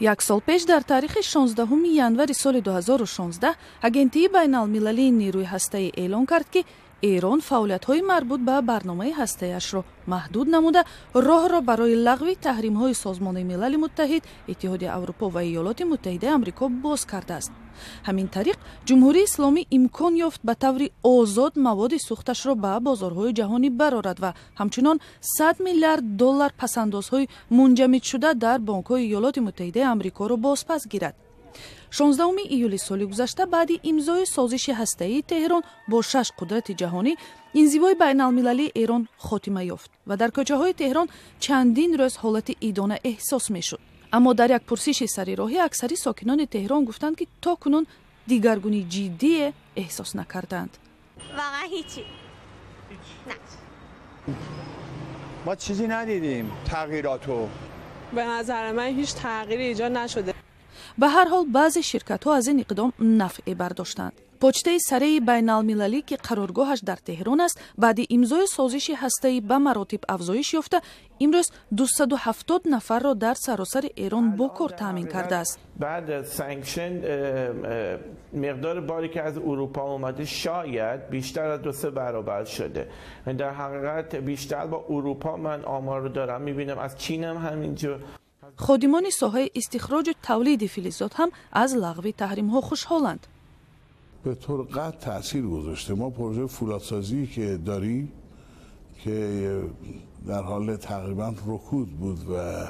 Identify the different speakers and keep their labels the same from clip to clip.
Speaker 1: یک سال پیش در تاریخ 16 январи سال 2016 агентии байналмилалии نیروی هسته‌ای اعلام کرد که ایران فعالیت‌های مربوط به برنامه هسته‌ایش را محدود نموده راه را برای لغو تحریم‌های سازمان ملل متحد، اتحادیه اروپا و ایالات متحده آمریکا باز کرده است. همین طریق جمهوری اسلامی امکان یافت به طور آزاد مواد سوختش را به بازارهای جهانی برآورد و همچنان 100 میلیارد دلار پس‌اندازهای منجمد شده در بانک‌های ایالات متحده آمریکا را بازپس گیرد. 16 ایولی سال گذشته بعد امضای سازش هسته‌ای تهران با 6 قدرت جهانی انزوای بین‌المللی ایران خاتمه یافت و در کوچه‌های تهران چندین روز حالت ایدانه احساس می‌شد. اما در یک پرسش سریراهی اکثری ساکنان تهران گفتند که تاکنون دیگرگونی جدی احساس نکردند.
Speaker 2: واقعا هیچی. نه.
Speaker 3: ما چیزی ندیدیم تغییراتو.
Speaker 4: به نظر من هیچ تغییری ایجاد نشده.
Speaker 1: به هر حال بعضی شرکت‌ها از این اقدام نفع برداشتند. پوچته سره بین‌المللی که قرارگاهش در تهران است، بعد امضای سازش هسته‌ای به مراتب افزایش یافته، امروز 270 نفر را در سراسر ایران با کار تامین کرده است.
Speaker 5: بعد از سانکشن مقدار باری که از اروپا اومده شاید بیشتر از 2-3 برابر شده. در حقیقت بیشتر با اروپا من آمار رو دارم می‌بینم، از چین هم همینجور.
Speaker 1: خادمان ساحه استخراج و تولید فلزات هم از لغو تحریم‌ها خوشحالند.
Speaker 6: به طور قطع تأثیر گذاشته. ما پروژه فولادسازی که داریم که در حال تقریبا رکود بود و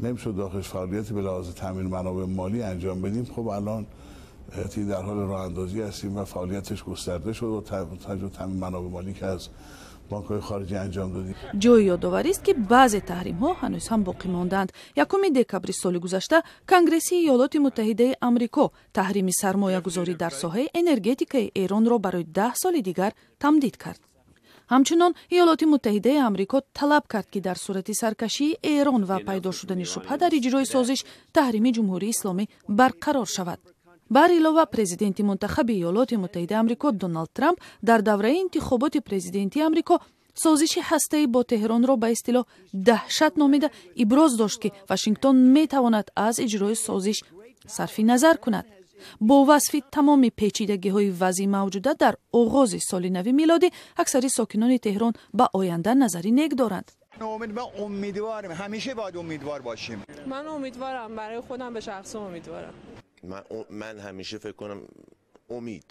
Speaker 6: نمیشد داخلش فعالیتی به لحاظ تامین منابع مالی انجام بدیم، خب الان در حال راه اندازی هستیم و فعالیتش گسترده شد و تامین منابع مالی که از بانک‌های خارجی انجام دادیم.
Speaker 1: جای یادآوری است که بعضی تحریم‌ها هنوز هم باقی ماندند. 1 دکبر سال گذشته کنگره ایالات متحده آمریکا تحریم سرمایه‌گذاری در ساحه انرژتیک ایران را برای 10 سال دیگر تمدید کرد. همچنان ایالات متحده آمریکا طلب کرد که در صورت سرکشی ایران و پیدا شدن شبهه در اجرای سازش تحریم جمهوری اسلامی برقرار شود. بر علاوه پرزیدنت منتخب ایالات متحده آمریکا دونالد ترامپ در دوره انتخابات پرزیدنتی آمریکا سازش هسته‌ای با تهران را به اصطلاح دهشت نامیده ابراز داشت که واشنگتن میتواند از اجرای سازش صرف نظر کند. با وصف تمام پیچیدگی‌های وضعی موجوده در آغاز سال نو میلادی، اکثر ساکنان تهران به آینده نظری نیک دارند.
Speaker 3: امیدوارم، همیشه باید امیدوار باشیم.
Speaker 4: من امیدوارم، برای خودم به شخصه امیدوارم.
Speaker 7: من همیشه فکر کنم امید